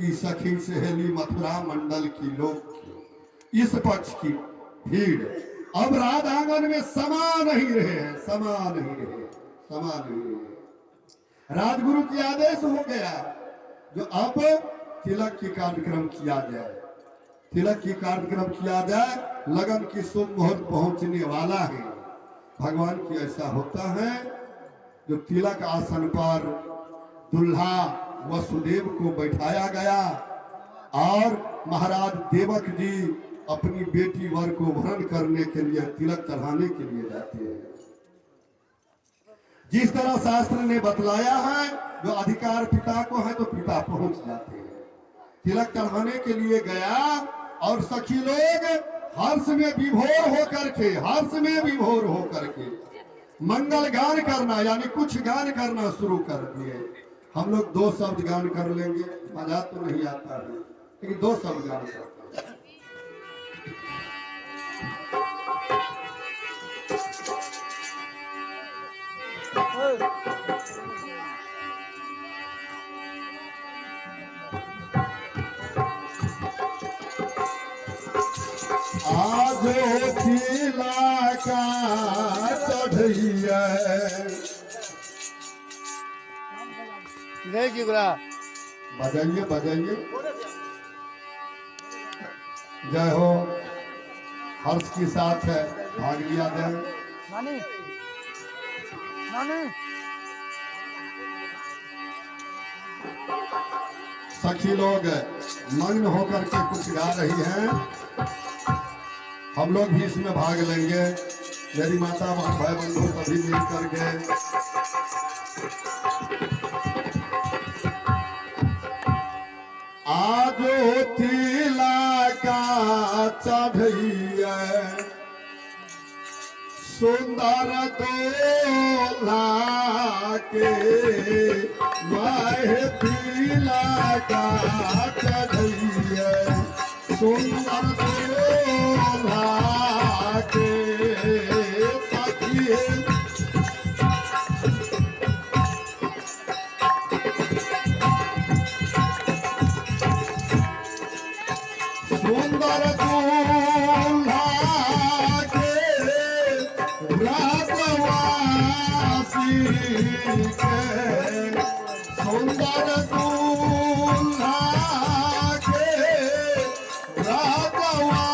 की सखी सहेली मथुरा मंडल की लोग इस पक्ष की भीड़ अब राज आंगन में समा नहीं रहे हैं, समा नहीं रहे, समा नहीं रहे। राजगुरु की आदेश हो गया जो अब तिलक की कार्यक्रम किया जाए, तिलक की कार्यक्रम किया जाए। लगन की शुभ मुहूर्त पहुंचने वाला है। भगवान की ऐसा होता है जो तिलक आसन पर दुल्हा वसुदेव को बैठाया गया और महाराज देवक जी अपनी बेटी वर को वरण करने के लिए तिलक चढ़ाने के लिए जाते हैं। जिस तरह शास्त्र ने बतलाया है, जो अधिकार पिता को है तो पिता पहुंच जाते हैं। तिलक चढ़ाने के लिए गया और सखी लोग हर्ष में विभोर होकर के, हर्ष में विभोर होकर के मंगल गान करना यानी कुछ गान करना शुरू कर दिए। हम लोग 2 शब्द गान कर लेंगे, मजा तो नहीं आता है लेकिन 2 शब्द गान करते हैं। आज तिला का चढ़िया बजाइए बजाइए, जय हो। हर्ष के साथ है भाग लिया जाए। नानी नानी सखी लोग मग्न होकर के कुछ गा रही हैं, हम लोग भी इसमें भाग लेंगे। मेरी माता भाई बंधु सभी मिल करके आज तिला का चढ़िया सुंदर दोला के माहे तिला का चढ़िया सुंदर दोला के सखिए सुंदर दूल्हा के राजवासी के सुंदर दूल्हा के राजवासी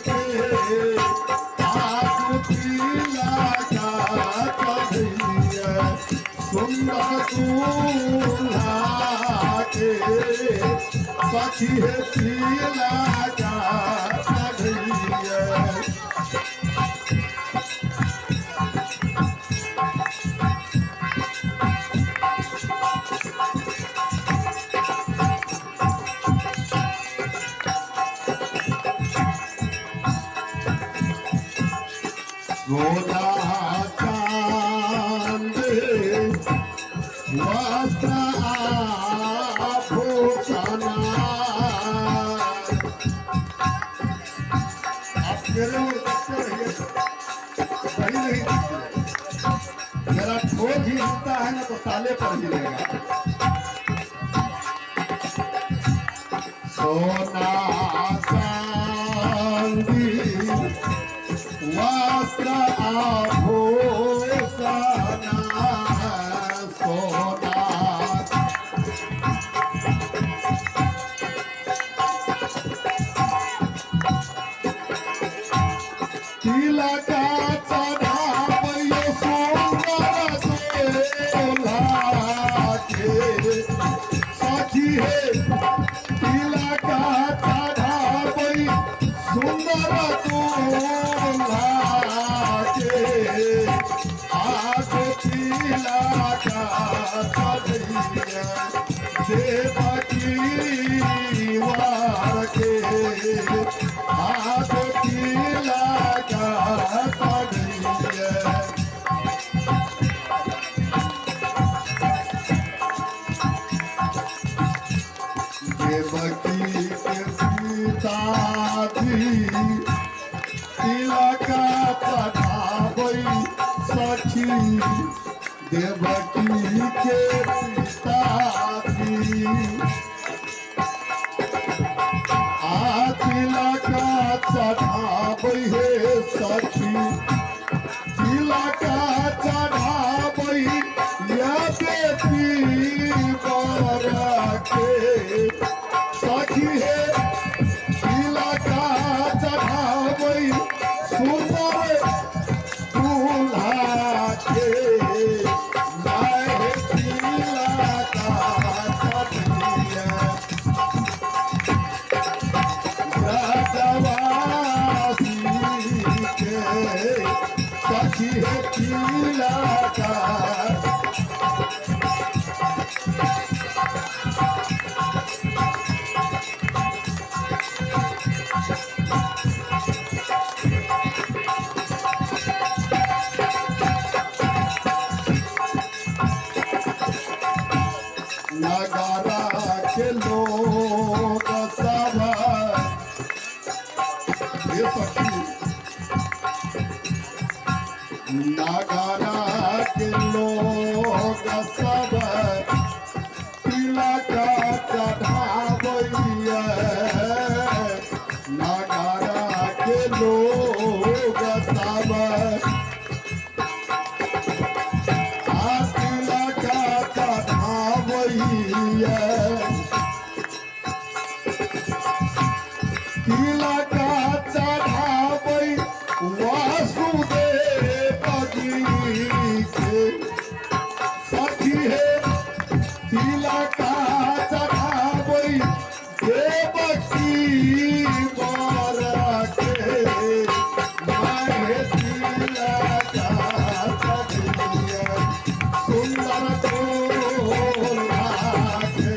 के आज तिला का चढ़िया सुंदर दूल्हा के सखी है तिला का चढ़िया। सोना चांद वस्त्र आभूषण मेरे और बच्चे रहिए सही नहीं दिखते। मेरा ठोर भी हिलता है ना तो ताले पर हिलेगा। सोना चांदी वस्त्र आभूषण सोना तिलक चढ़ावैयो सुंदर दोला के सखी हे तिलक चढ़ावै सुंदर दोला के आज तिलक चढ़िया देवकी वार के आज तिलक चढ़िया। देवकी के सीता जी तिलक चढ़ावै सखी देवकी के सीता जी तिलक चढ़ाबै हे सखी, तिलक चढ़ाबै या बेटी बर के सखी हे, तिलक चढ़ाबै सुंदर दूल्हा के, माय तिलक चढ़िया ब्रजवासी के सखी हे तिलक नगरा के लोग सब ये सखी, नगरा के लोग सब तिलक चढ़ावैया, नगरा के लोग सब तिलक चढ़ावैया, तिलक चढ़ाबै वासुदेव जी के सखी हे, तिलक चढ़ाबै देवकी बर के, माय तिलक चढ़िया सुंदर दूल्हा के,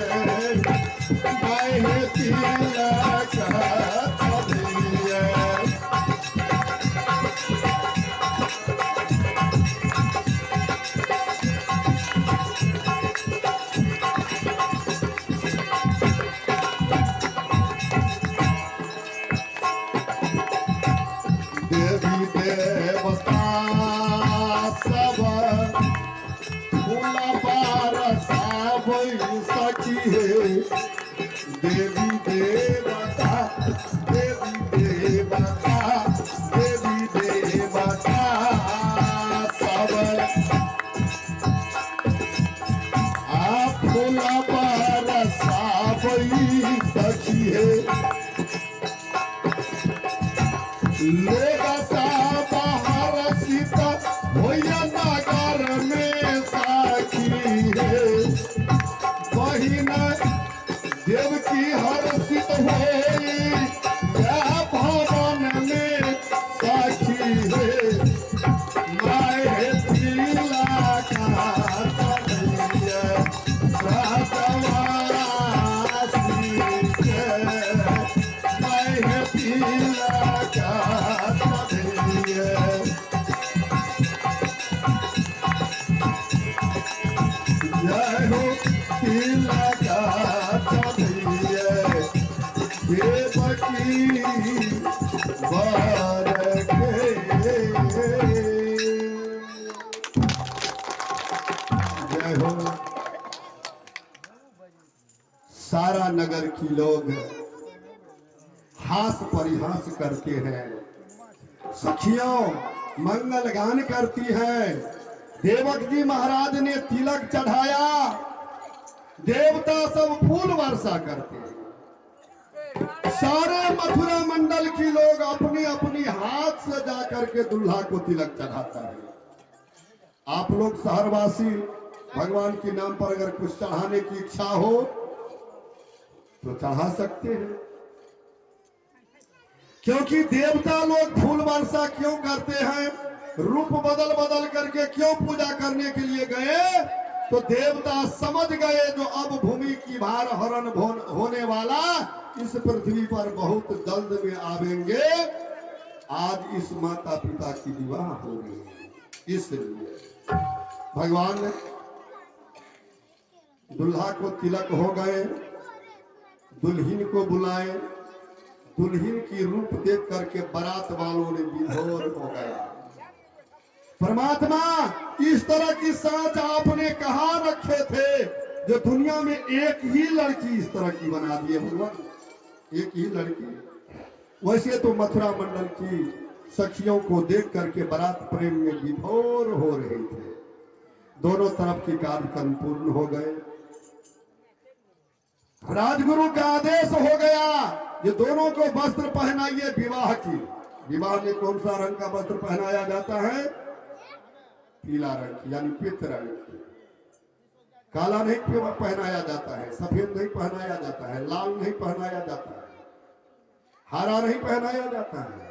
माय तिलक चढ़िया देवी देवता सब फूल बरसाबै सखी हे, देवी देवता देवी देवता देवी देवता सब फूल बरसाबै सखी हे, लोग बाहर सीता होया नगर में साखी है, बहिन देवकी हर्षित होई या भवन में साखी है, माय तिलक चढ़िया ब्रजवासी के, माय तिलक चढ़िया जय हो तिलक चढ़िया देवकी बर के। जय हो। सारा नगर की लोग हास परिहास करते हैं, सखियों मंगल गान करती हैं। देवक जी महाराज ने तिलक चढ़ाया, देवता सब फूल वर्षा करते हैं। सारे मथुरा मंडल की लोग अपनी अपनी हाथ से जाकर के दुल्हा को तिलक चढ़ाता है। आप लोग शहरवासी भगवान के नाम पर अगर कुछ चढ़ाने की इच्छा हो तो चढ़ा सकते हैं, क्योंकि देवता लोग फूल वर्षा क्यों करते हैं, रूप बदल बदल करके क्यों पूजा करने के लिए गए, तो देवता समझ गए जो अब भूमि की भार हरण होने वाला इस पृथ्वी पर बहुत जल्द में आवेंगे। आज इस माता पिता की विवाह हो रही है, इसलिए भगवान दुल्हा को तिलक हो गए, दुल्हन को बुलाए, दुल्हन की रूप देख करके बारात वालों ने विभोर हो गया। परमात्मा इस तरह की साँच आपने कहाँ रखे थे, जो दुनिया में एक ही लड़की इस तरह की बना दी है भगवान, एक ही लड़की। वैसे तो मथुरा मंडल की सखियों को देख करके बारात प्रेम में विभोर हो रहे थे। दोनों तरफ के कार्यक्रम पूर्ण हो गए। राजगुरु का आदेश हो गया ये दोनों को वस्त्र पहनाइए विवाह की। विवाह में कौन सा रंग का वस्त्र पहनाया जाता है? पीला रंग यानी पित्त रंग की। काला नहीं पहनाया जाता है, सफेद नहीं पहनाया जाता है, लाल नहीं पहनाया जाता है, हरा नहीं पहनाया जाता है।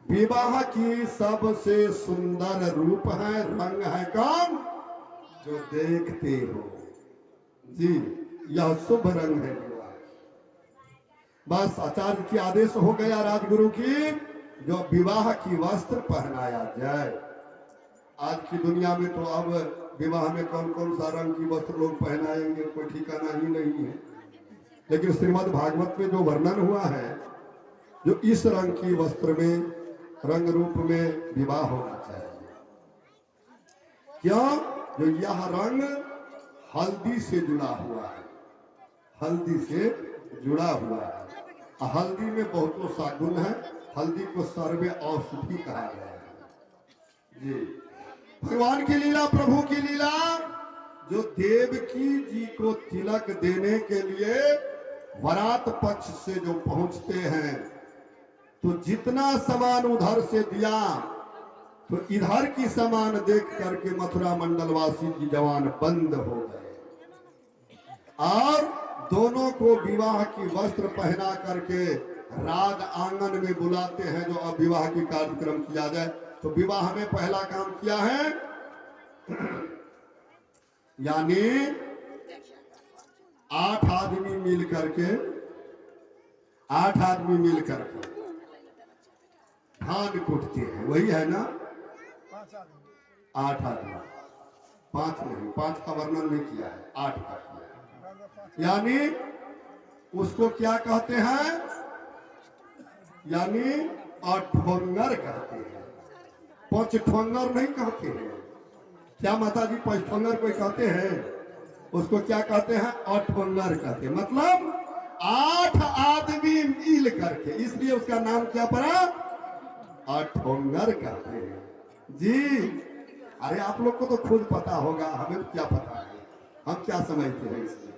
विवाह की सबसे सुंदर रूप है, रंग है कौन? जो देखते हो जी, यह शुभ रंग है विवाह। बस आचार्य की आदेश हो गया राजगुरु की, जो विवाह की वस्त्र पहनाया जाए। आज की दुनिया में तो अब विवाह में कौन कौन सा रंग की वस्त्र लोग पहनाएंगे कोई ठिकाना ही नहीं है। लेकिन श्रीमद् भागवत में जो वर्णन हुआ है, जो इस रंग की वस्त्र में रंग रूप में विवाह होना चाहिए। क्यों? जो यह रंग हल्दी से जुड़ा हुआ है, हल्दी से जुड़ा हुआ है। हल्दी में बहुतों सा गुण है। हल्दी को सर्वे औषधि कहा गया है जी। भगवान की लीला, प्रभु की लीला, जो देवकी जी को तिलक देने के लिए वरात पक्ष से जो पहुंचते हैं, तो जितना सामान उधर से दिया तो इधर की सामान देख करके मथुरा मंडलवासी की जवान बंद हो गए और दोनों को विवाह की वस्त्र पहना करके राज आंगन में बुलाते हैं। जो अब विवाह की कार्यक्रम किया जाए, तो विवाह में पहला काम किया है यानी 8 आदमी मिल करके, 8 आदमी मिल करके धान कूटते हैं। वही है ना, 8 आदमी, 5 नहीं, 5 का वर्णन नहीं किया है, 8 का किया है। यानी उसको क्या कहते हैं? यानी अठोंगर कहते हैं, पंचठोंगर नहीं कहते हैं। क्या माता जी पंचठोंगर कोई कहते हैं? उसको क्या कहते हैं? अठोंगर कहते हैं। मतलब 8 आदमी मिल करके, इसलिए उसका नाम क्या पड़ा? अठोंगर कहते हैं जी। अरे आप लोग को तो खुद पता होगा, हमें क्या पता है, हम क्या समझते हैं इसलिए।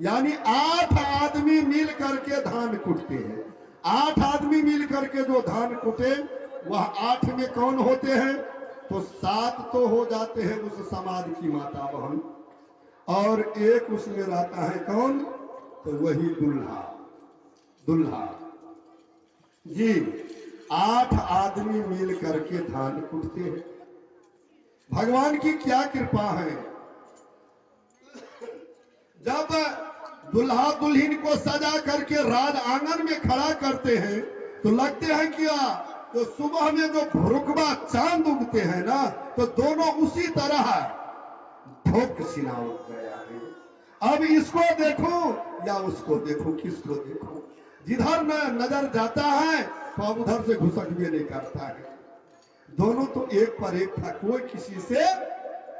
यानी 8 आदमी मिल करके धान कूटते हैं। 8 आदमी मिल करके जो धान कूटे, वह 8 में कौन होते हैं? तो 7 तो हो जाते हैं उस समाज की माता बहन, और एक उसमें रहता है कौन? तो वही दुल्हा। दुल्हा जी। 8 आदमी मिल करके धान कूटते हैं। भगवान की क्या कृपा है, जब दुल्हा दुल्हन को सजा करके राज आंगन में खड़ा करते हैं, तो लगते हैं क्या? तो सुबह में जो भुरुकबा चांद उगते हैं ना, तो दोनों उसी तरह धोख सिना उठ गया है। अब इसको देखो या उसको देखो, किसको देखो? जिधर नजर जाता है तो अब उधर से घुसक भी नहीं करता है। दोनों तो एक पर एक था, कोई किसी से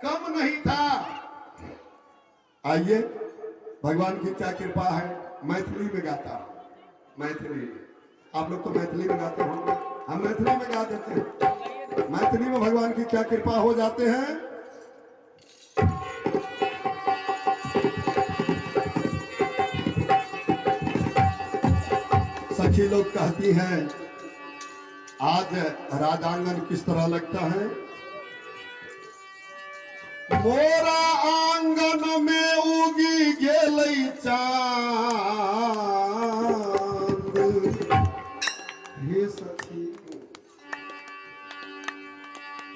कम नहीं था। आइए, भगवान की क्या कृपा है। मैथिली में गाता हूं, मैथिली में। आप लोग तो मैथिली में गाते होंगे, हम मैथिली में गा देते हैं। मैथिली में भगवान की क्या कृपा हो जाते हैं। सखी लोग कहती हैं, आज राजांगन किस तरह लगता है। मोरा आंगन में उगी गेलई चांद। हे सखी,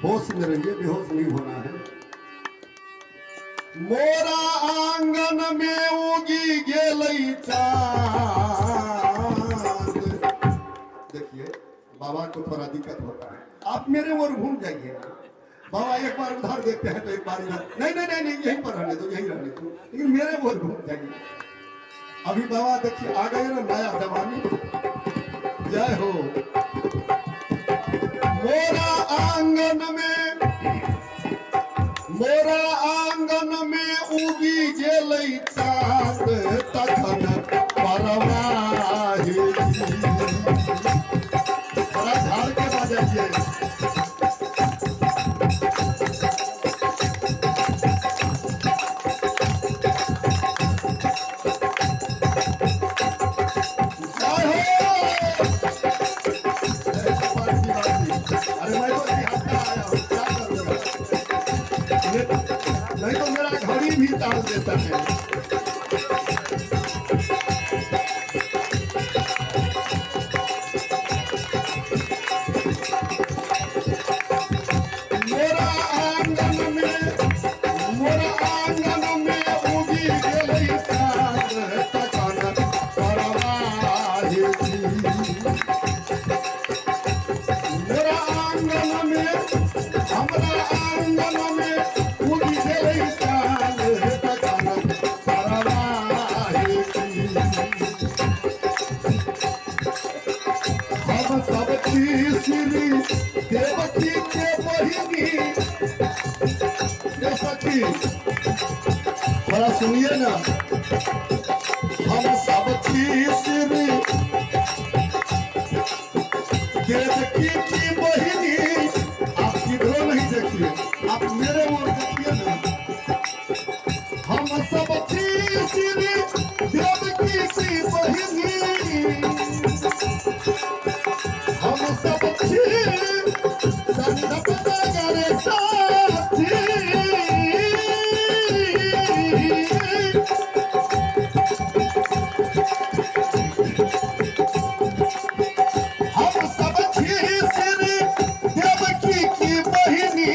होश में रहिए, बेहोश नहीं होना है। मोरा आंगन में उगी गेलई चांद। देखिए, बाबा को थोड़ा दिक्कत होता है, आप मेरे ओर घूम जाइए। बाबा एक बार उधर देखते हैं तो एक बार इधर, नहीं नहीं नहीं नहीं, यहीं पर रहने दो, यहीं रहने दो, लेकिन मेरे ओर घूम जाइए। अभी बाबा देखिए आ गए ना, नया जवानी। जय हो। मोरा आंगन में, मोरा आंगन में उगी गेल हम सब तीसरी देवकी की बहिनी। आप किधरों नहीं देखिए, आप मेरे ओर देखिए ना। हम सब तीसरी देवकी की बहिनी। हम सब संगत साथी। हम सब श्री देवकी की बहिनी।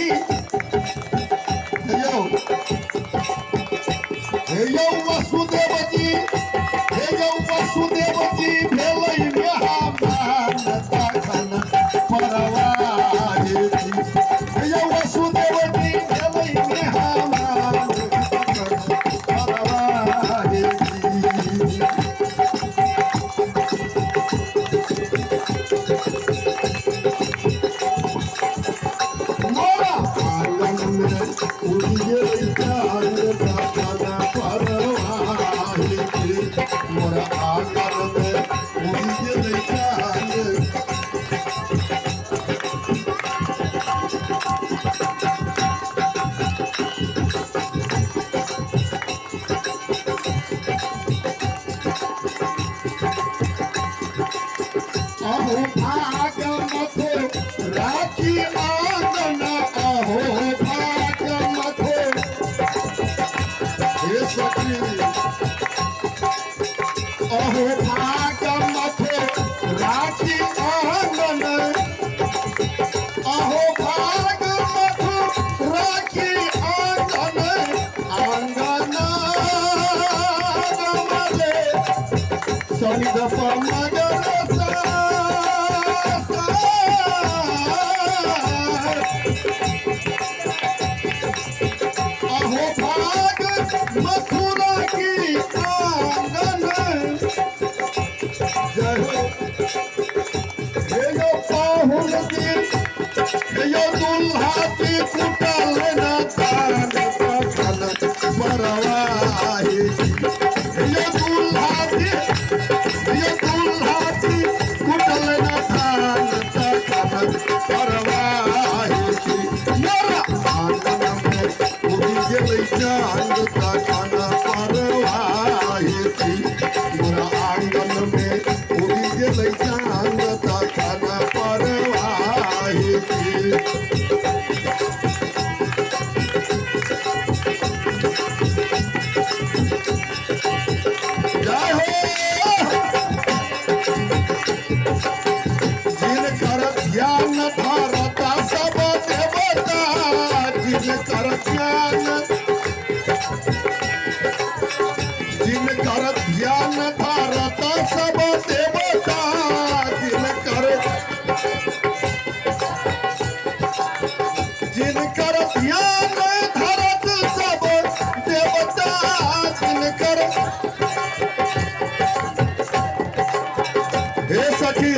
हे यौ वसुदेव जी, हे यौ वसुदेव जी भेलै मेहमान तखन परवाहि जी। हे यौ वसुदेव जी भेलै मेहमान तखन परवाहि जी। मोरा आंगन में उड़िए चांद का खाना परवाहि जी। मोरा आंगन में उड़िए चांद। अहो भाग मथो राखी आंगन। अहो भाग मथो हे सखी। अहो भाग मथो राखी आंगन। अहो भाग मथो राखी आंगन। आंगन गमले सनिध मगर अहो भाग मथुरा की आंगन। जय हो। हे यो पाहुन की, हे यो दुल्हा की कुटल न दान तखन परवाहि जी। हे यो दुल्हा की, हे यो दुल्हा की कुटल न दान तखन परवाहि जी। मोरा आंगन में उड़ी गेलै चांद तखन परवाहि जी। मोरा आंगन में उड़ी गेलै चांद तखन परवाहि जी। जय हो। जिनकर ध्यान धरता सब देवता। जिनकर ध्यान, जिनकर ध्यान धरता सब देवता। जिनकर, जिनकर ध्यान धरत सब देवता। जिनकर, हे सखी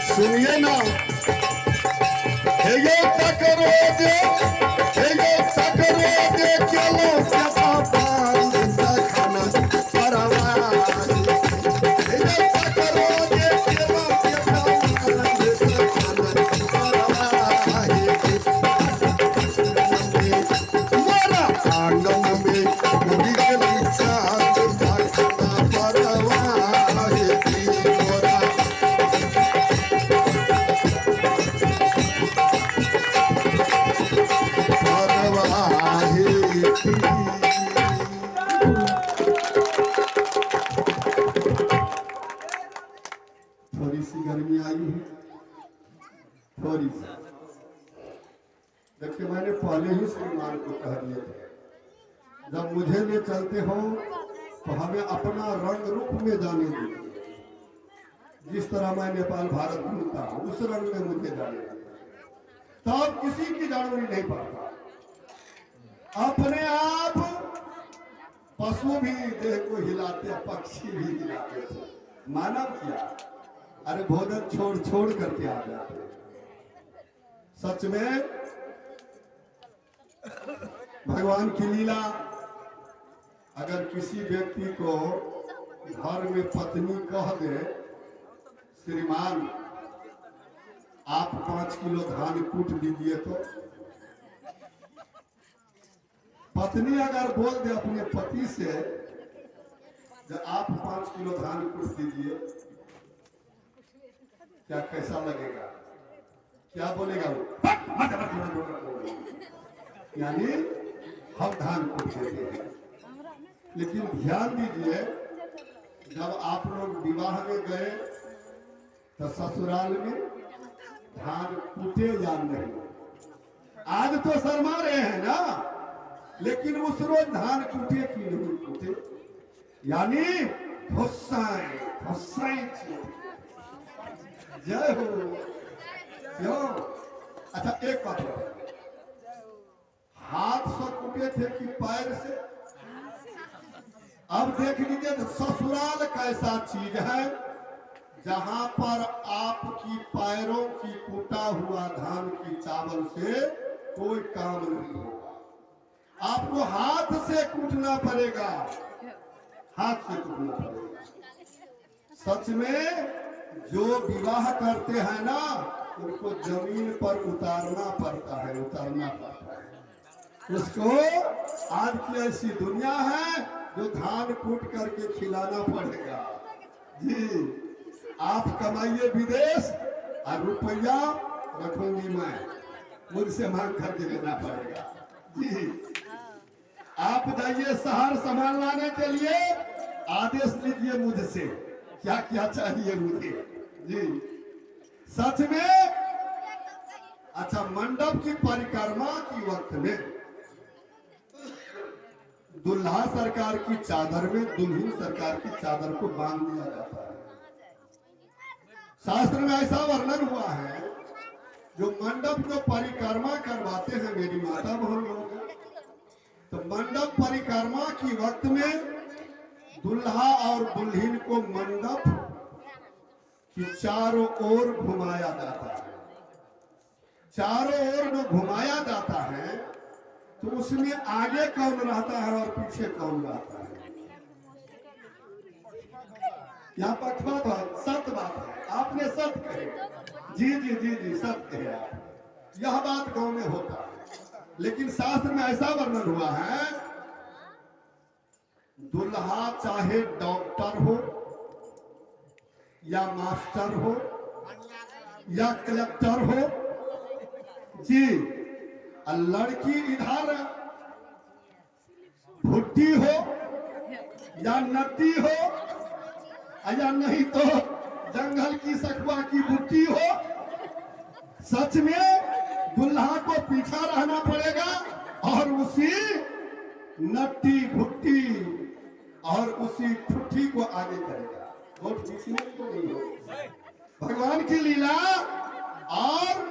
सुनिए ना। हे यो तकरो दे, हे यो तकरो दे चलो जपा पान तखन परवाहि। हे यो तकरो दे चलो जपा पान तखन परवाहि। मोरा आंगन में उड़ी गेलै चांद तखन परवाहि जी। मोरा परवाहि जी। थोड़ी सी गर्मी आई है, थोड़ी सी। देखिए मैंने पहले ही श्रीमान को कह दिए थे, जब मुझे ले चलते हो तो हमें अपना रंग रूप में जाने दीजिए। जिस तरह मैं नेपाल भारत घूमता उस रंग में मुझे जाने दीजिए। तब किसी की जरूरी नहीं पड़ता। अपने आप पशु भी देह को हिलाते, पक्षी भी हिलाते थे। मानव क्या, अरे भोजन छोड़ छोड़ करके आ जाते। सच में भगवान की लीला। अगर किसी व्यक्ति को घर में पत्नी कह दे, श्रीमान आप 5 किलो धान कूट लीजिए, तो पत्नी अगर बोल दे अपने पति से जब आप 5 किलो धान कूट दीजिए, क्या कैसा लगेगा? क्या बोलेगा वो? यानी हम धान कूट देते हैं। लेकिन ध्यान दीजिए, जब आप लोग विवाह में गए तो ससुराल में धान कूटे या नहीं? आज तो शर्मा रहे हैं ना, लेकिन उस रोज धान कूटे कि नहीं कूटे? यानी जय हो। क्यों? अच्छा एक बात है, हाथ से कूटे थे कि पैर से? अब देख लीजिए ससुराल कैसा चीज है जहां पर आपकी पैरों की कूटा हुआ धान की चावल से कोई काम नहीं होगा। आपको हाथ से कूटना पड़ेगा, हाथ से कूटना पड़ेगा। सच में जो विवाह करते हैं ना, उनको जमीन पर उतारना पड़ता है, उतारना पड़ता है उसको। आज की ऐसी दुनिया है जो धान कूट करके खिलाना पड़ेगा जी। आप कमाइए विदेश और रुपया रखूंगी मैं, मुझसे मांग करके लेना पड़ेगा जी। आप जाइए शहर सामान लाने के लिए, आदेश लीजिए मुझसे क्या क्या चाहिए मुझे जी। सच में। अच्छा, मंडप की परिक्रमा की वक्त में दुल्हा सरकार की चादर में दुल्हन सरकार की चादर को बांध दिया जाता है। शास्त्र में ऐसा वर्णन हुआ है, जो मंडप जो परिक्रमा करवाते हैं मेरी माता बहन लोग, तो मंडप परिक्रमा की वक्त में दुल्हा और दुल्हन को मंडप की चारों ओर घुमाया जाता है। चारों ओर जो घुमाया जाता है तो उसमें आगे कौन रहता है और पीछे कौन रहता है? यहाँ पक्षपात है, सत्य बात है, आपने सत्य कहे जी जी जी जी, सत्य है आप। यह बात गांव में होता है, लेकिन शास्त्र में ऐसा वर्णन हुआ है, दुल्हा चाहे डॉक्टर हो या मास्टर हो या कलेक्टर हो जी, लड़की इधर भुट्टी हो या नट्टी हो या नहीं तो जंगल की सखुआ की बुट्टी हो, सच में दुल्हा को पीछा रहना पड़ेगा और उसी नट्टी भुट्टी और उसी ठुट्ठी को आगे करेगा। बहुत नहीं हो भगवान की लीला। और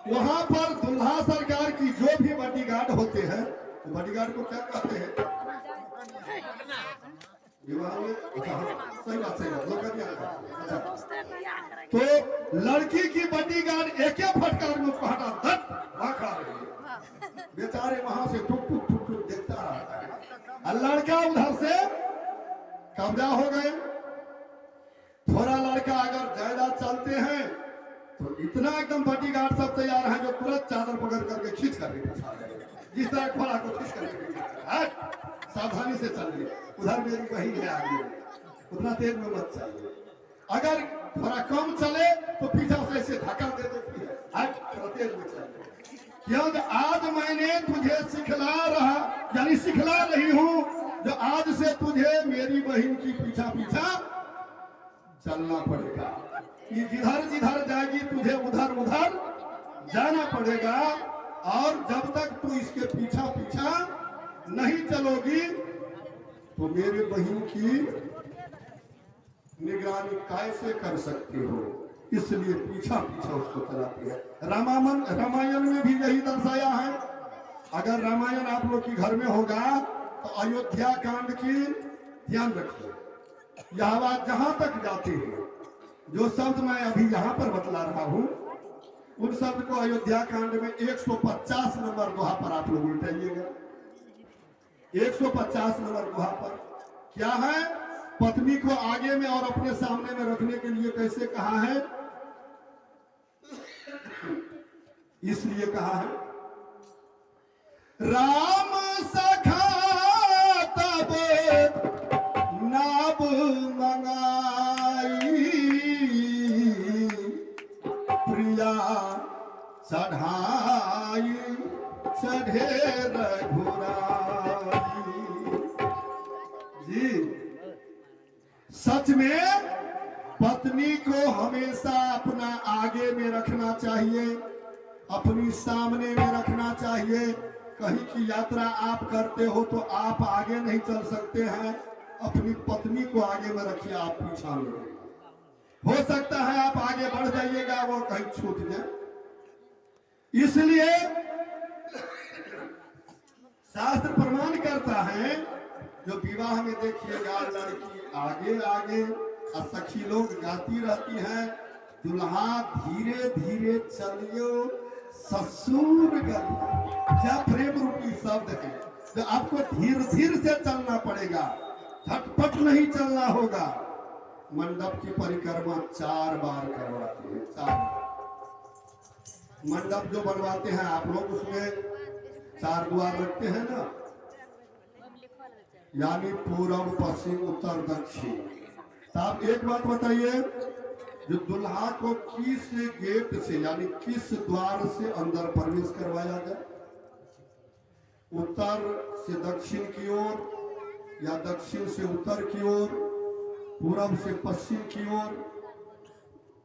वहां पर दुल्हा सरकार की जो भी बॉडीगार्ड होते हैं, तो बॉडीगार्ड को क्या कहते हैं? विवाह में सही बात, सही बात, लोग अच्छा। तो लड़की की बॉडीगार्ड एक फटकार में उसको हटा खड़ा रही है, बेचारे वहां से टुक टुक टुक टुक देखता रहता है। और लड़का उधर से कब्जा हो गए। थोड़ा लड़का अगर ज्यादा चलते हैं तो इतना एकदम बॉडीगार्ड सब तैयार है जो तुरंत चादर पकड़ करके खींच करके फंसा देंगे, जिस तरह घोड़ा को खींच करके सावधानी से चलिए, उधर मेरी बहन है आगे, उतना तेज में मत चलिए। अगर थोड़ा कम चले तो पीछे से ऐसे धक्का दे देती है, थोड़ा तेज में चलिए। क्योंकि आज मैंने तुझे सिखला रहा, यानी सिखला रही हूं, जो आज से तुझे मेरी बहन की पीछा पीछा चलना पड़ेगा। कि जिधर जिधर जाएगी तुझे उधर उधर जाना पड़ेगा। और जब तक तू इसके पीछा पीछा नहीं चलोगी तो मेरे बहन की निगरानी कैसे कर सकती हो? इसलिए पीछा पीछा उसको चलाती है। रामायण में भी यही दर्शाया है। अगर रामायण आप लोग की घर में होगा तो अयोध्या कांड की ध्यान रखिए। यह बात जहां तक जाती है, जो शब्द मैं अभी यहां पर बतला रहा हूं, उन शब्द को अयोध्या कांड में 150 नंबर दोहा पर आप लोग उल्टाइएगा। 150 नंबर गुहा पर क्या है? पत्नी को आगे में और अपने सामने में रखने के लिए कैसे कहा है? इसलिए कहा है राम सखा तब नाब मंगाई प्रिया चढ़ाई चढ़े रघुराई। जी सच में पत्नी को हमेशा अपना आगे में रखना चाहिए, अपनी सामने में रखना चाहिए। कहीं की यात्रा आप करते हो तो आप आगे नहीं चल सकते हैं, अपनी पत्नी को आगे में रखिए, आप पीछा में। हो सकता है आप आगे बढ़ जाइएगा, वो कहीं छूट जाए। इसलिए शास्त्र प्रमाण करता है, जो विवाह में देखिएगा लड़की आगे आगे और सखी लोग गाती रहती है, दुल्हा धीरे धीरे चलियो ससुर गलिया। क्या प्रेम रूपी शब्द है, जो आपको धीर धीर से चलना पड़ेगा, झटपट नहीं चलना होगा। मंडप की परिक्रमा 4 बार करवाते हैं, 4 मंडप जो बनवाते हैं आप लोग, उसमें 4 द्वार रखते हैं ना, यानी पूर्व पश्चिम उत्तर दक्षिण। तो आप एक बात बताइए, जो दुल्हा को किस गेट से यानी किस द्वार से अंदर प्रवेश करवाया जाए? उत्तर से दक्षिण की ओर या दक्षिण से उत्तर की ओर, पूर्व से पश्चिम की ओर,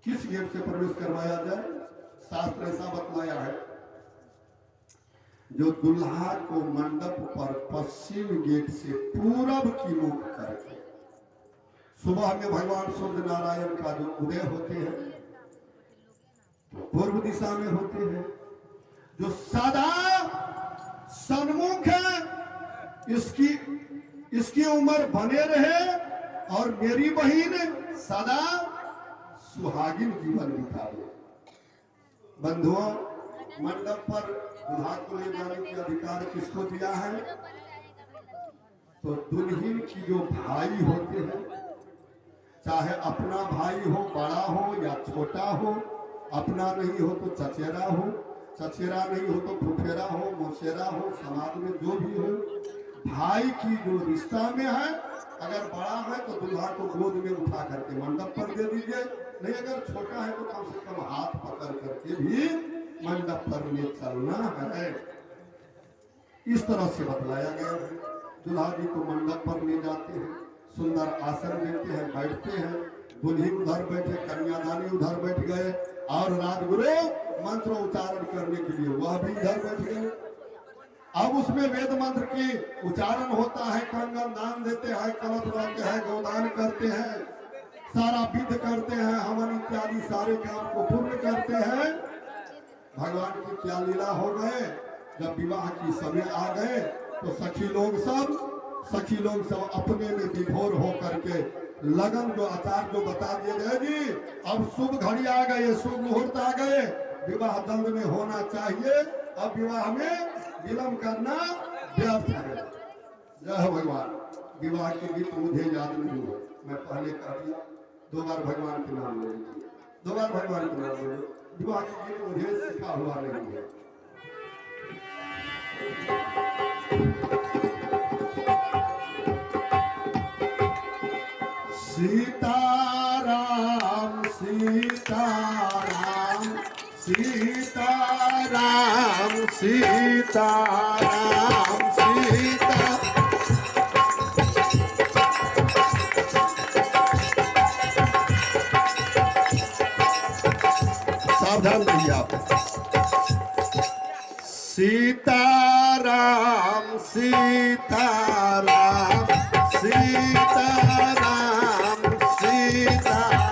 किस गेट से प्रवेश करवाया जाए? शास्त्र ऐसा बतलाया है, जो दुल्हा को मंडप पर पश्चिम गेट से पूरब की मुख करके, सुबह में भगवान सूर्य नारायण का जो उदय होते हैं तो पूर्व दिशा में होते हैं, जो सदा सन्मुख है, इसकी उम्र बने रहे और मेरी बहन सदा सुहागिन जीवन बिताए। बंधुओं, मंडप पर दुल्हा को ले जाने के अधिकार किसको दिया है? तो दुल्हन की जो भाई होते हैं, चाहे अपना भाई हो, बड़ा हो या छोटा हो, अपना नहीं हो तो चचेरा हो, चचेरा नहीं हो तो फुफेरा हो, मौसेरा हो, समाज में जो भी हो, भाई की जो रिश्ता में है, अगर बड़ा है तो दुल्हा को गोद में उठा करके मंडप पर दे दीजिए, नहीं अगर छोटा है तो कम से कम हाथ पकड़ करके भी मंडप पर ले चलना है। इस तरह से बतलाया गया है। दुल्हा जी को मंडप पर ले जाते हैं, सुंदर आसन देते हैं, बैठते हैं, दुल्ही उधर बैठे, कन्यादानी उधर बैठ गए और राजगुरु मंत्र उच्चारण करने के लिए वह भी इधर बैठ गए। अब उसमें वेद मंत्र की उच्चारण होता है, कंगन दान देते हैं, कलश बनाते हैं, गोदान करते हैं, सारा विध करते हैं, हवन इत्यादि सारे काम को पूर्ण करते हैं। भगवान की क्या लीला हो गए, जब विवाह की समय आ गए तो सखी लोग सब अपने में विभोर हो करके लगन जो आचार जो बता दिए गए, जी अब शुभ घड़ी आ गए, शुभ मुहूर्त आ गए, विवाह जल्द में होना चाहिए, अब विवाह में विलंब करना व्यर्थ है। जय हो भगवान। विवाह के गीत मुझे याद नहीं हुआ, मैं पहले कह दिया, 2 बार भगवान के नाम ले लीजिए, 2 बार भगवान के नाम ले। विवाह के गीत मुझे सीखा हुआ नहीं है। सीताराम सीताराम सीताराम सीताराम सीता। सावधान रहिए आप। सीताराम सीताराम सीताराम सीताराम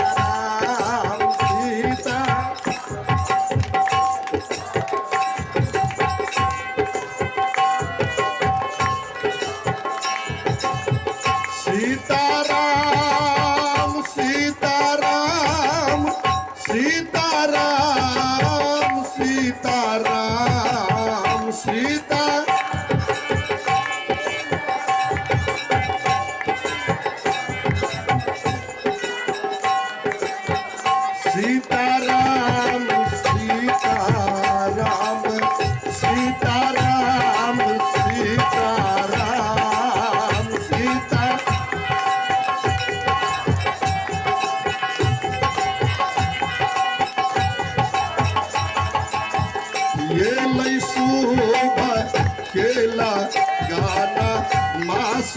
सीता। सीताराम सीताराम सीताराम सीताराम सीता।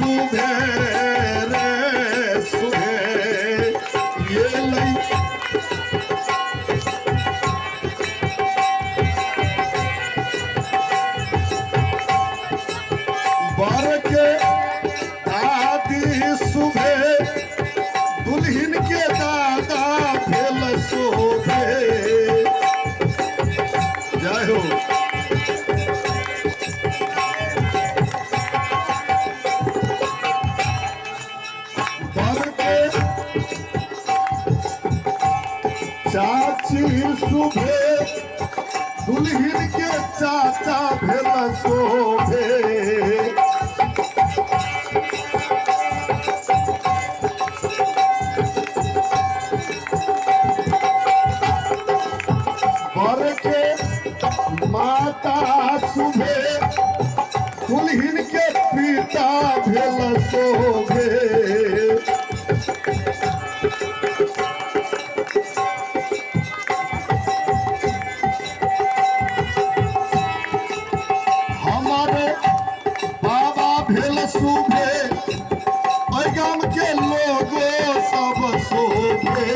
सुबह रे सुबह ये लई बर के आदि सुबह दुल्हन के दादा भेल शोभे। जय हो। बर के चाची सुबह दुल्हन के चाचा भेल शोभे। बर के माता सुबह दुल्हन के पिता भेल शोभे। हमारे बाबा भेल शोभे ओइ गाम के लोगो सब शोभे।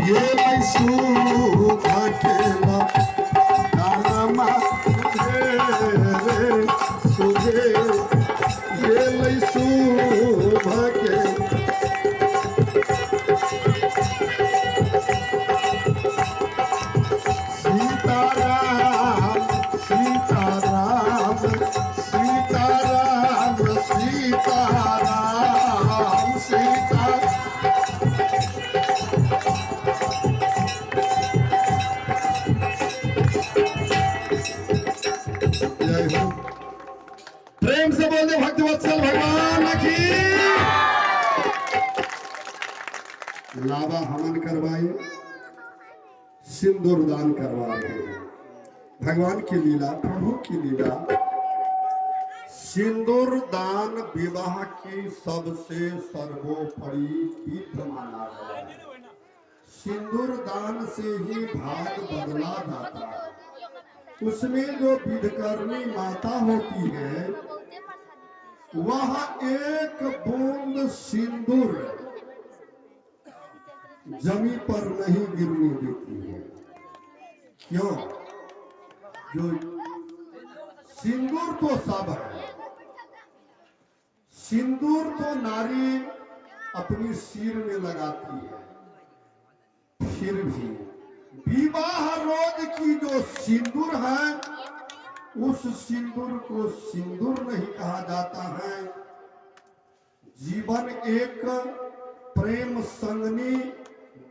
ये लई शोभा केला गामा रे सुबह ये लई शोभा के सीताराम सीताराम सीताराम सीताराम सीता। जय हो। प्रेम से बोल दे भक्तवत्सल भगवान की। लावा हवन करवाए सिंदूर दान करवा रहे हैं। भगवान की लीला प्रभु की लीला। सिंदूर दान विवाह की सबसे सर्वोपरि विध माना गया है। सिंदूर दान से ही भाग बदला जाता है। उसमें जो विधकर्मी माता होती है वह एक बूंद सिंदूर जमी पर नहीं गिरने देती है। क्यों? जो सिंदूर तो सब है। सिंदूर तो नारी अपनी सिर में लगाती है, फिर भी विवाह रोज की जो सिंदूर है उस सिंदूर को सिंदूर नहीं कहा जाता है। जीवन एक प्रेम संगनी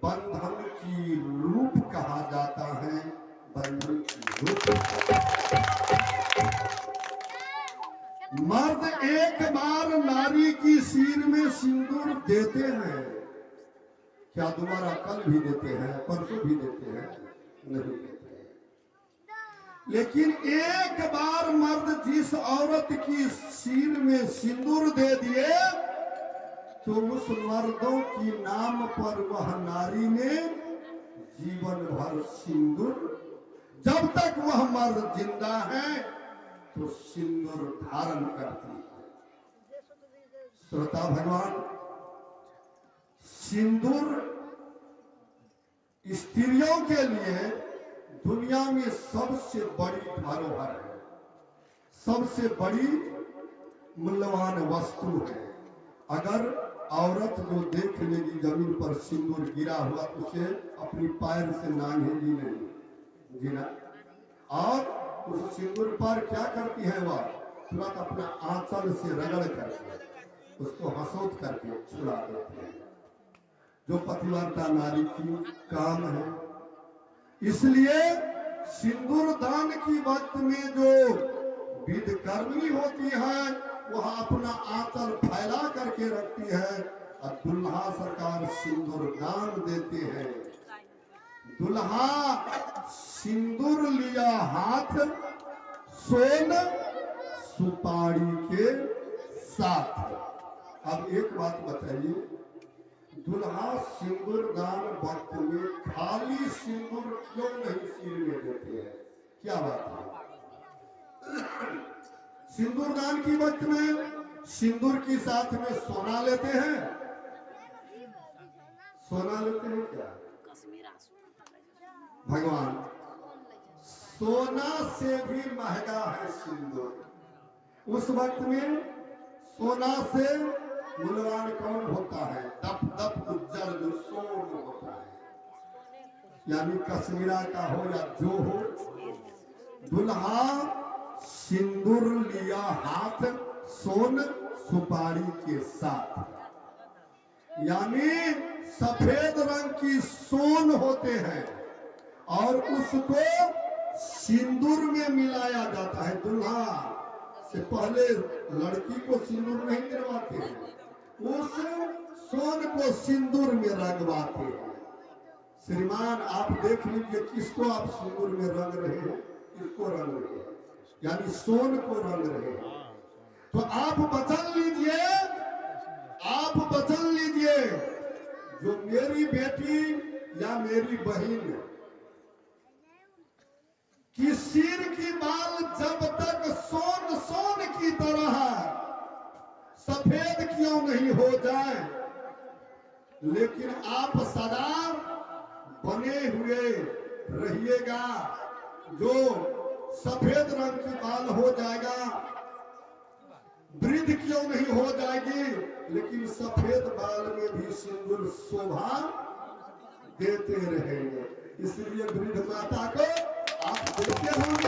बंधन की रूप कहा जाता है। बंधन की रूप मर्द एक बार नारी की सिर में सिंदूर देते हैं। क्या दोबारा कल भी देते हैं, परसों भी देते हैं? नहीं देते हैं। लेकिन एक बार मर्द जिस औरत की सिर में सिंदूर दे दिए तो उस मर्दों की नाम पर वह नारी ने जीवन भर सिंदूर, जब तक वह मर्द जिंदा है तो सिंदूर धारण करती है। श्रोता भगवान, सिंदूर स्त्रियों के लिए दुनिया में सबसे बड़ी धरोहर है, सबसे बड़ी मूल्यवान वस्तु है। अगर औरत जो देख लेगी जमीन पर सिंदूर गिरा हुआ तो उसे अपनी पैर से नांगेगी नहीं, गिरा। और उस सिंदूर पर क्या करती है वह? तुरंत अपना आंचल से रगड़ करके उसको हंसोत करके छुड़ा देती है, जो पतिव्रता नारी की काम है। इसलिए सिंदूर दान की वक्त में जो विधकर्मी होती है वह अपना आंचल फैला करके रखती है और दुल्हा सरकार सिंदूर दान देते हैं। दुल्हा सिंदूर लिया हाथ, सोन सुपारी के साथ। अब एक बात बताइए, दुल्हा सिंदूर दान वक्त में खाली सिंदूर क्यों नहीं सिर में देते हैं? क्या बात है? सिंदूर दान की वक्त में सिंदूर के साथ में सोना लेते हैं। सोना लेते हैं क्या? भगवान, सोना से भी महंगा है सिंदूर। उस वक्त में सोना से मूल्यवान कौन होता है? दप दप उज्जर जो सोन होता है, यानी कश्मीरा का हो या जो हो। दुल्हा सिंदूर लिया हाथ सोन सुपारी के साथ, यानी सफेद रंग की सोन होते हैं और उसको सिंदूर में मिलाया जाता है। दुल्हा से पहले लड़की को सिंदूर नहीं करवाते हैं, उस सोन को सिंदूर में रंगवाते हैं। श्रीमान, आप देख लीजिए किसको आप सिंदूर में रंग रहे हैं, किसको रंग रहे हैं, यानी सोन को रंग रहे हैं। तो आप वचन लीजिए, आप वचन लीजिए, जो मेरी बेटी या मेरी बहन की सिर की बाल जब तक सोन सोन की तरह सफेद क्यों नहीं हो जाए, लेकिन आप सदा बने हुए रहिएगा। जो सफेद रंग की बाल हो जाएगा, वृद्ध क्यों नहीं हो जाएगी, लेकिन सफेद बाल में भी सिंदूर शोभा देते रहेंगे। इसलिए वृद्ध माता को आप देखते होंगे,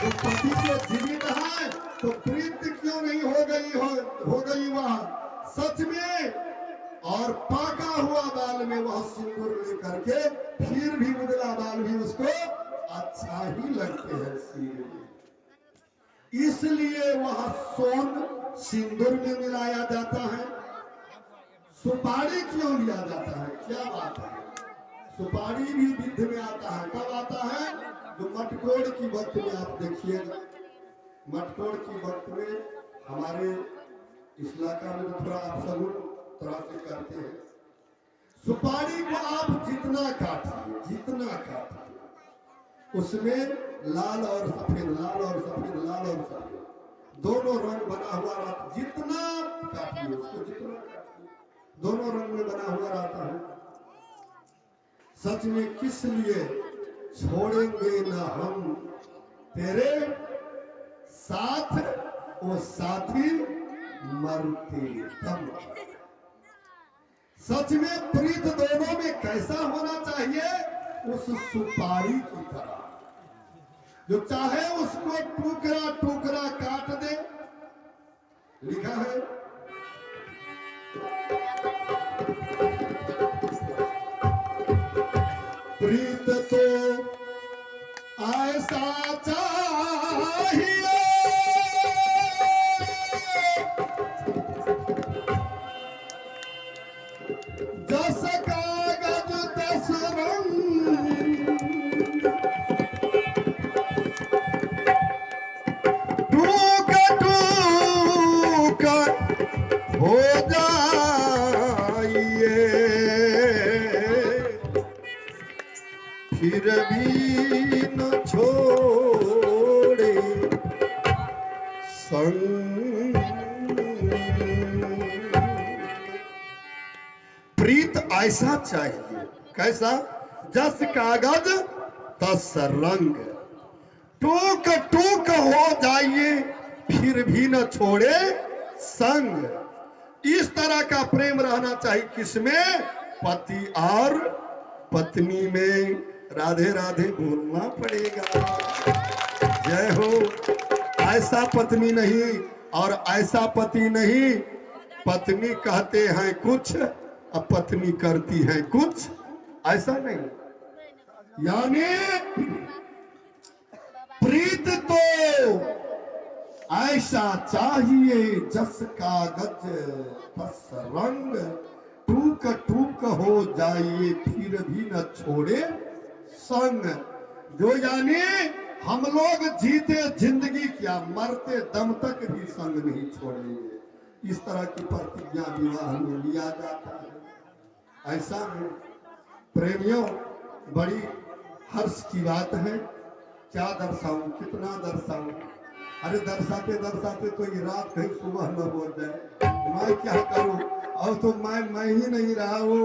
जो पति के जीवित है तो वृद्ध क्यों नहीं हो गई वह सच में, और पाका हुआ बाल में वह सिंदूर लेकर के फिर भी उजला बाल भी उसको अच्छा ही लगते हैं सिर में। इसलिए वह सोन सिंदूर में मिलाया जाता है। सुपारी क्यों लिया जाता है? क्या बात है? सुपारी भी विध में आता है। कब आता है? जो मटकोड़ की वक्त में आप देखिएगा, मटकोड़ की वक्त में हमारे इस इलाका में थोड़ा आप सब तरह से करते हैं। सुपारी को आप जितना काटिए, जितना काटिए, उसमें लाल और सफेद, लाल और सफेद, लाल और सफेद दोनों रंग बना हुआ रहता। जितना काटिए उसको, जितना काटिए दोनों रंग में बना हुआ रहता है। सच में किस लिए छोड़ेंगे ना हम तेरे साथ, वो साथी मरते दम। सच में प्रीत दोनों में कैसा होना चाहिए? उस सुपारी की तरह, जो चाहे उसको टुकड़ा टुकड़ा काट दे। लिखा है प्रीत तो ऐसा चाहिए जस कागज तस रंग, टूक टूक हो जाइए फिर भी न छोड़े संग। प्रीत ऐसा चाहिए, कैसा? जस कागज तस रंग, टूक टूक हो जाइए फिर भी न छोड़े संग। इस तरह का प्रेम रहना चाहिए। किसमें? पति और पत्नी में। राधे राधे बोलना पड़ेगा। जय हो। ऐसा पत्नी नहीं और ऐसा पति नहीं। पत्नी कहते हैं कुछ, अब पत्नी करती है कुछ, ऐसा नहीं। यानी प्रीत तो ऐसा चाहिए जस कागज तस रंग, टूक टूक हो जाइए फिर भी न छोड़े संग। जो यानी हम लोग जीते जिंदगी क्या, मरते दम तक भी संग नहीं छोड़ेंगे। इस तरह की प्रतिज्ञा विवाह में लिया जाता है। ऐसा है प्रेमियों, बड़ी हर्ष की बात है। क्या दर्शाऊं, कितना दर्शाऊं। अरे दर्शाते दर्शाते तो ये रात कहीं सुबह न हो जाए। मैं क्या करूं, अब तो मैं ही नहीं रहा। वो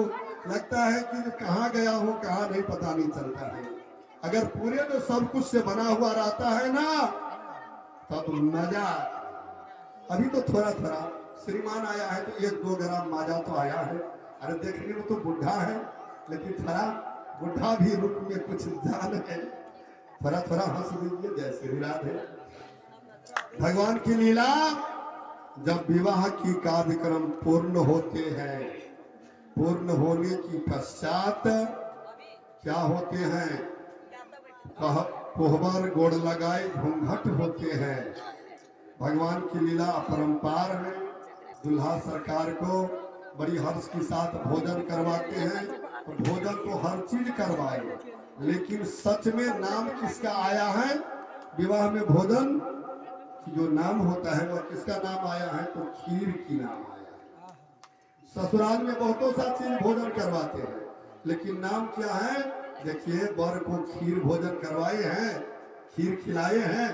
लगता है कि कहाँ गया हूँ कहाँ नहीं, पता नहीं चलता है। अगर पूरे में सब कुछ से बना हुआ रहता है ना, तब मजा। अभी तो थोड़ा थोड़ा श्रीमान आया है तो 1-2 ग्राम माजा तो आया है। अरे देखने में तो बुढ़ा है, लेकिन थोड़ा बुढ़ा भी रूप में कुछ जान है। थोड़ा थोड़ा हंस दीजिए, जय श्री राधे। भगवान की लीला, जब विवाह की कार्यक्रम पूर्ण होते हैं, पूर्ण होने की पश्चात क्या होते हैं, कोहबर गोड़ लगाए घूंघट होते हैं। भगवान की लीला अपरंपार है। दुल्हा सरकार को बड़ी हर्ष के साथ भोजन करवाते हैं। तो भोजन तो हर चीज करवाए, लेकिन सच में नाम किसका आया है विवाह में? भोजन जो नाम होता है वह किसका नाम आया है? तो खीर की नाम आया है। ससुराल में बहुतों सा चीज भोजन करवाते हैं, लेकिन नाम क्या है? देखिए, वर को खीर भोजन करवाए हैं, खीर खिलाए हैं।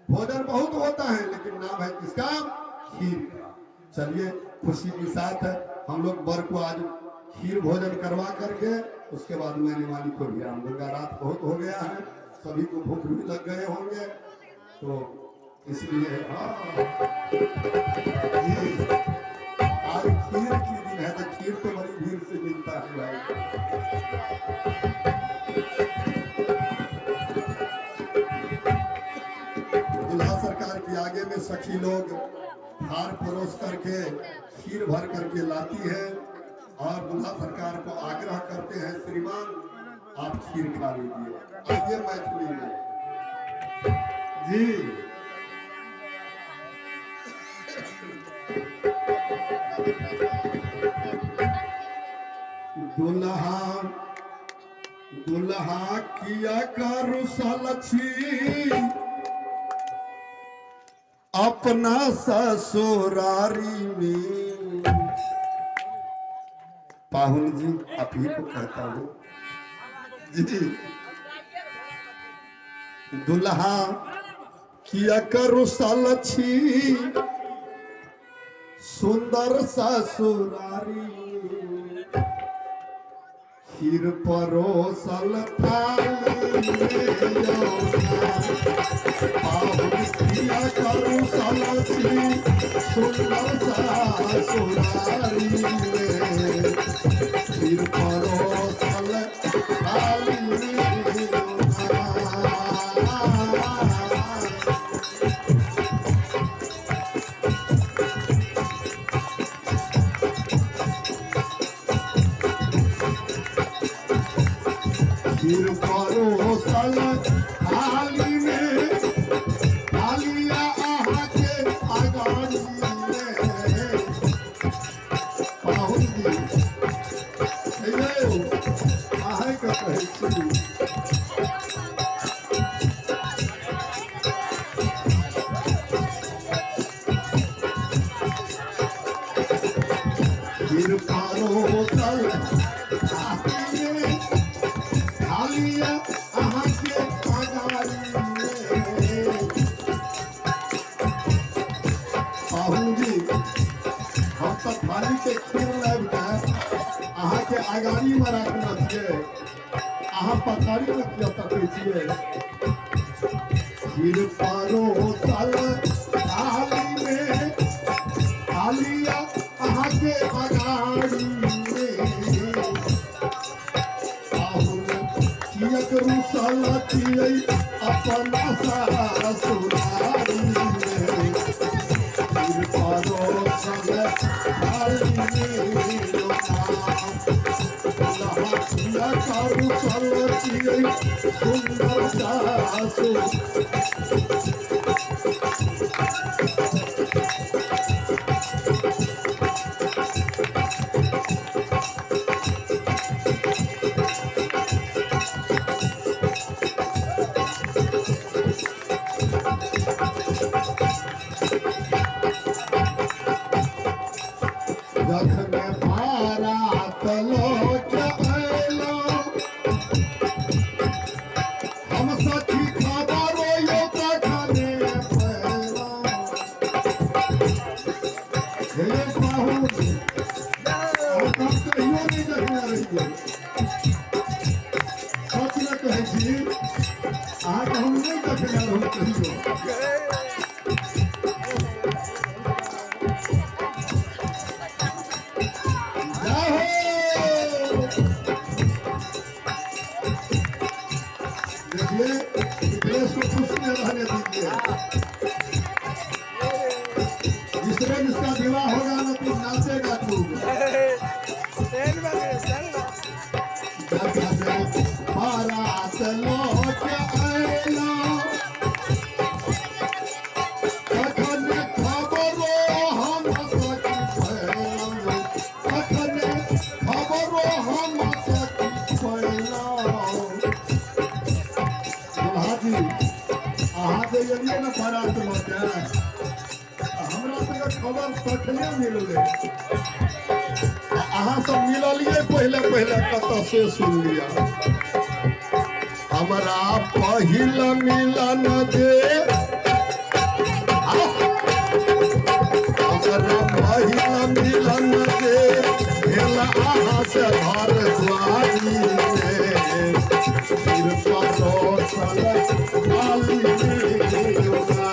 भोजन बहुत होता है, लेकिन नाम है किसका? खीर का। चलिए, खुशी के साथ हम लोग वर को आज खीर भोजन करवा करके उसके बाद मैंने वाली को भी आम दूंगा। रात बहुत हो गया है, सभी को भूख भी लग गए होंगे, तो इसलिए जी, आज खीर की दिन है, तो खीर तो बड़ी भीड़ से मिलता है भाई। दुल्हा सरकार के आगे में सखी लोग हार परोस करके खीर भर करके लाती है, और दुल्हा सरकार को आग्रह करते हैं, श्रीमान आप खीर खा लीजिए। आइए मैथिली में जी। दुल्हा दुल्हा किया करू सलछी अपना ससुरारी में। पाहुन जी, आप ही को कहता हूँ जी। दुल्हा किया करू सलछी सुंदर ससुरारी, खीर परोसल थाली में पाहुन किया करू सलछी सुंदर ससुरारी में, खीर परोसल थाली में। खीर परोसल थाली में, थालिया आहा के अगाड़ी में। पाहुन जी आहे का कहै छी। खीर परोसल थाली में, थालिया आहा के अगाड़ी में। पाहुन जी, हम तो थाली के खीर लाइब के अहाँ के अगाड़ी में रखना चाहिए, अहाँ पथारी में किया सकै छियै। खीर परोसल थाली में, थालिया अहाँ के अगाड़ी में। पाहुन किया करू सलछी अपना ससुरारी में, खीर परोसल थाली में। किया करू सलछी सुंदर ससुरारी। जखन बारात कहे छी अहाँ के हम नहीं देखने रहूं कहियो जाओ देखिए देश को खुश में रहने दीजिए जिसमें जिसका विवाह होगा ना तो नाचेगा खूब बारात लौट आएला कखन खबरो हम सखी फैलौ कखन खबरो हम सखी फैलौ दुल्हा जी अहाँ जे एलियै ने बारात लौट हमरा सबके खबर तखने मिललै अहाँ सब मिललिए पहले पहले कत से सुन लिया हमरा पहिल मिलन दे हमरा पहिल मिलन दे भेल अहाँ से घर दुआरी फिर परोसल आली दुल्हा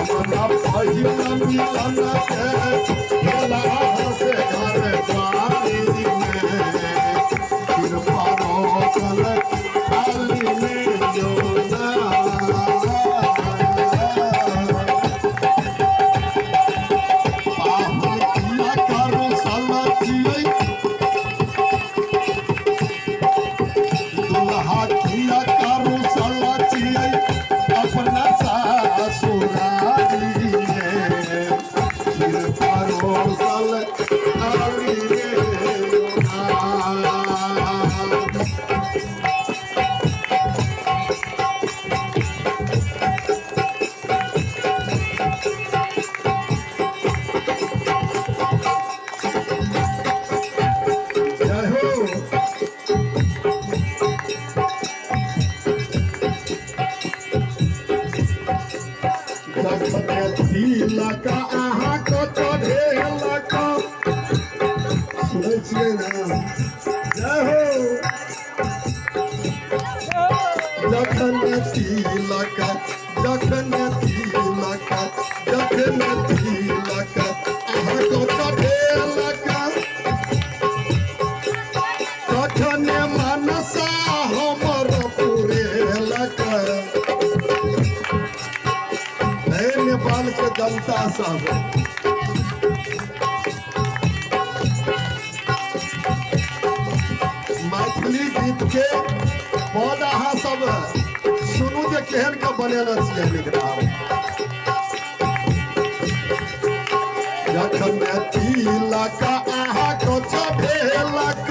हमरा पहिल मिलन दे भेल अहाँ से घर दुआरी फिर परोसल आली दुल्हा तिलक अहाँ को चढ़ेलक सुनै छियै ने जय हो जखन तिलक जखन तिलक जखन तिलक अहाँ को चढ़ेलक तखन मनसा हमर पुरेलक नेपाल के जनता सब मैथिली गीत के पद अहाँ सब सुनू जे केहन के बनेला छियै लिखना जखन तिलक अहाँ को चढ़ेलक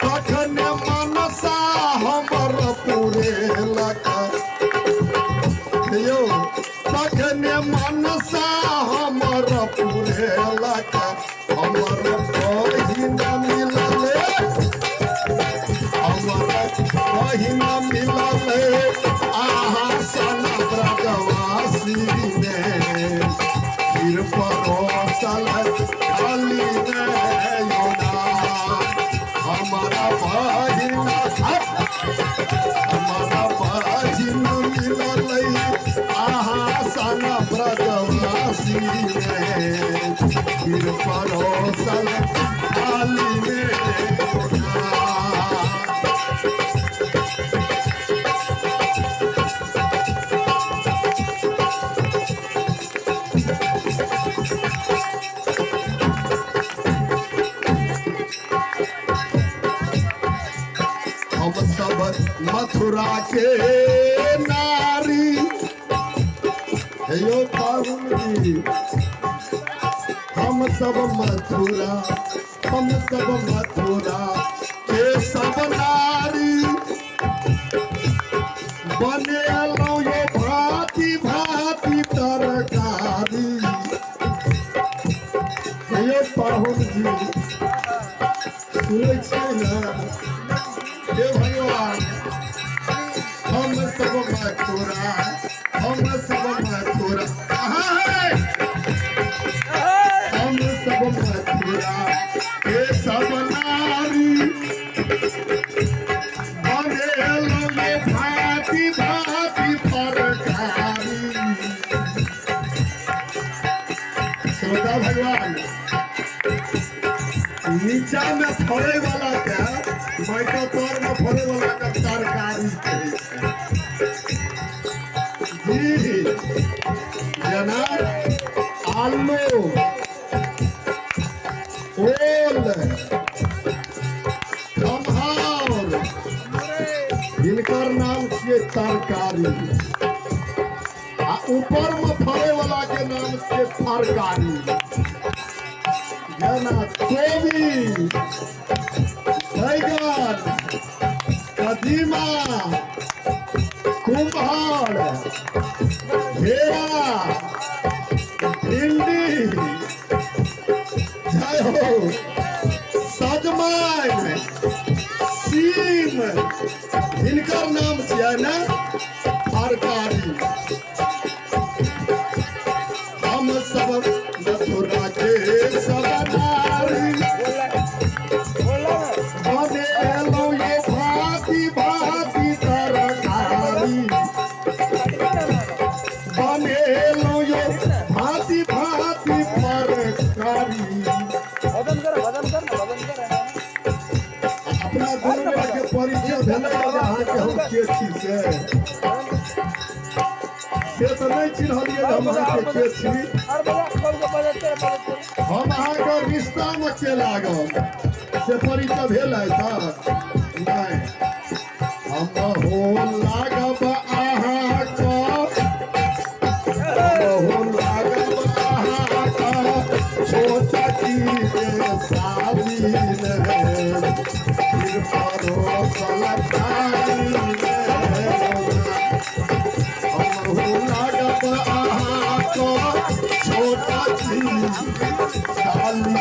तखन मनसा हमर पुरेलक तखन मनसा हमर पुरेलक हमर बहिन मिलले हमर बहिन मिलले अहाँ सन ब्रजवासी ने फिर परोसल खाली ने योना हमारा बहिन मिलले ब्रजवासी में फिर परोसल खाली में हम सब मथुरा के नारी यो पाहुनी हम सब मथुरा के सब नारी बनेलौ ये भांति भांति तरकारी यो पाहुन जी सुनै छै ने हे भगवान हम सब मथुरा हम सब श्रोता भगवान नीचा में फरे वाला क्या मैं तो तौर में फरे वाला का तरकारी जी जनाब आलू ओल खमहार इनकर नाम छिए तरकारी आ ऊपर में फरे वाला के नाम छिए तरकारी जना कोबी बैगन कदीमा कुम्हार घेरा भिंडी जय हो सजमन सीम इनकर नाम छियै ने तरकारी हम सब मथुरा के सब नारी बनेलौ ये भांति भांति तरकारी बनेलौ ये भांति भांति तरकारी अपना दुनू के परिचय भेलै अहाँ के हम के छी से तो नहीं चिन्हलिए हम अहाँ के छी हम अहाँ के रिश्ता में के लागल से परिचय भेल है नहीं हम हो लागब अहाँ का छोटा की शादी फिर परोसल खाई छोटा खाली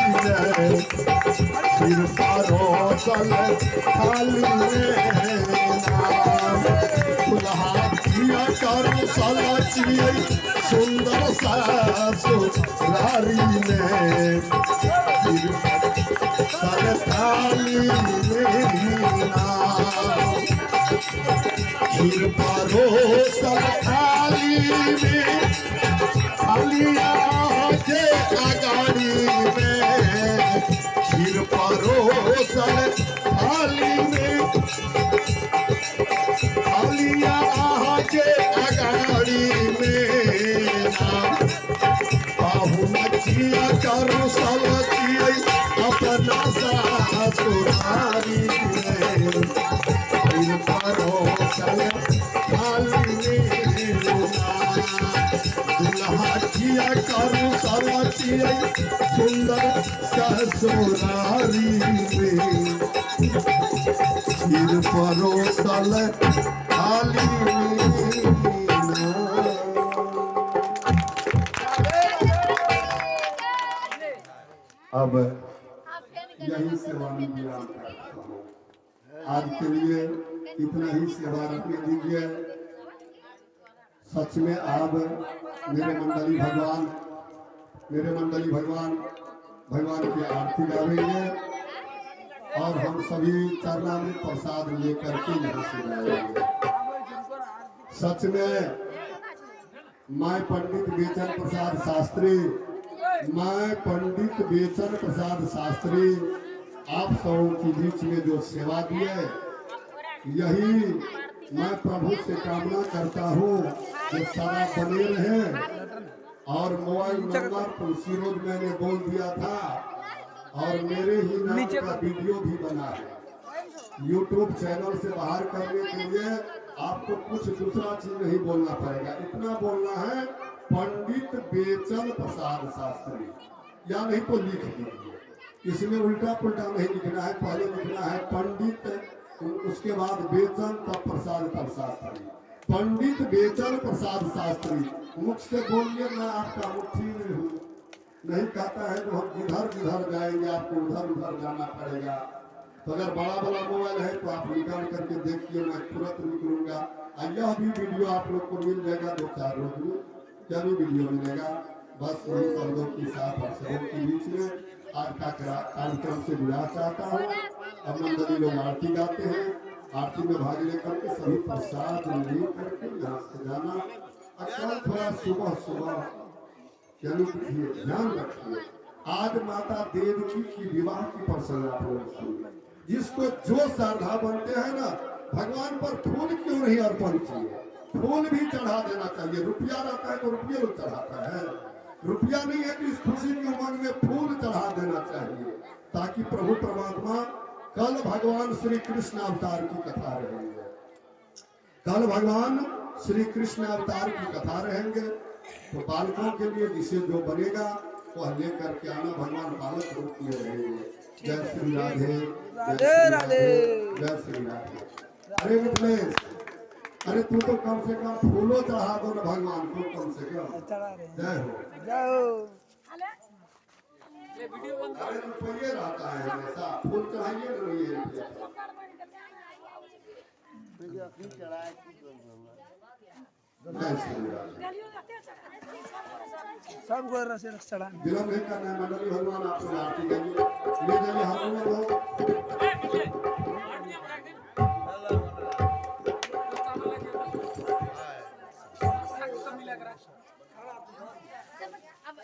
फिर परोसल खाली दुल्हा किया करू सलचिए सुंदर ससुरारी में फिर सरकारी फिर परोसल थाली में थालिया के अगाड़ी में फिर परोसल थाली में थालिया के अगाड़ी में पाहुनचिया करू सलचिए अपना ससुरारी में फिर परोसल थाली में दुल्हा किया करू सलचिए सुंदर ससुरारी में फिर परोसल थाली में अब यही सेवा आज के लिए इतना ही सेवा रखने दीजिए। सच में आप मेरे मंडली भगवान की आरती गावेंगे और हम सभी चरणामृत प्रसाद लेकर के यहाँ से जाएंगे। सच में मैं पंडित बेचन प्रसाद शास्त्री आप सबों के बीच में जो सेवा दिए यही मैं प्रभु से कामना करता हूँ कि सदा बने रहे। और मोबाइल नंबर तुलसी रोज मैंने बोल दिया था और मेरे ही नाम का वीडियो भी बना है। यूट्यूब चैनल से बाहर करने के लिए आपको कुछ दूसरा चीज नहीं बोलना पड़ेगा, इतना बोलना है पंडित बेचन प्रसाद शास्त्री, या नहीं तो लिख दीजिए। इसमें उल्टा पुल्टा नहीं लिखना है, पहले लिखना है पंडित, उसके बाद बेचन, तब प्रसाद, तब शास्त्री। पंडित बेचन प्रसाद शास्त्री। मुख से बोलिए मैं आपका मुट्ठी में हूँ, नहीं कहता है तो हम जिधर जाएंगे आपको उधर जाना पड़ेगा। तो अगर बड़ा मोबाइल है तो आप निकाल करके देखिए, मैं तुरंत निकलूंगा। यह भी वीडियो आप लोग को मिल जाएगा 2-4 रोज में, क्या भी वीडियो मिलेगा। बस यही शब्दों के साथ और सबों के बीच में आज का कार्यक्रम से जुड़ा चाहता हूँ। अब मंडली लोग आरती गाते हैं, आरती में भाग लेकर के सभी प्रसाद ले करके यहाँ से जाना। कल थोड़ा सुबह चलो ध्यान रखिए। आज माता देवकी की विवाह की प्रसंग आप लोग सुनिए। जिसको जो श्रद्धा बनते हैं ना, भगवान पर फूल क्यों नहीं अर्पण किए? फूल भी चढ़ा देना चाहिए। रुपया रहता है तो रुपये लोग चढ़ाता है, रुपया नहीं है तो इस खुशी की उमंग में फूल चढ़ा देना चाहिए, ताकि प्रभु परमात्मा, कल भगवान श्री कृष्ण अवतार की कथा रहेंगे, कल भगवान श्री कृष्ण अवतार की कथा रहेंगे। तो बालकों के लिए जिसे जो बनेगा वह लेकर के आना, भगवान बालक रूप में रहेंगे। जय श्री राधे, राधे राधे, जय श्री राधे। अरे मिथिलेश, अरे तू तो कम से कम फूलों चढ़ा दो ना भगवान को, कम से कम। जय हो, जय हो। अरे रुपये रहता है हमेशा, फूल चढ़ाइए ना ये। जय श्री राधे। सब को रस रस चढ़ा। विलंब नहीं करना है मंडली, भगवान आपको आरती देंगे। ले जाइए हाथों में लोग। अब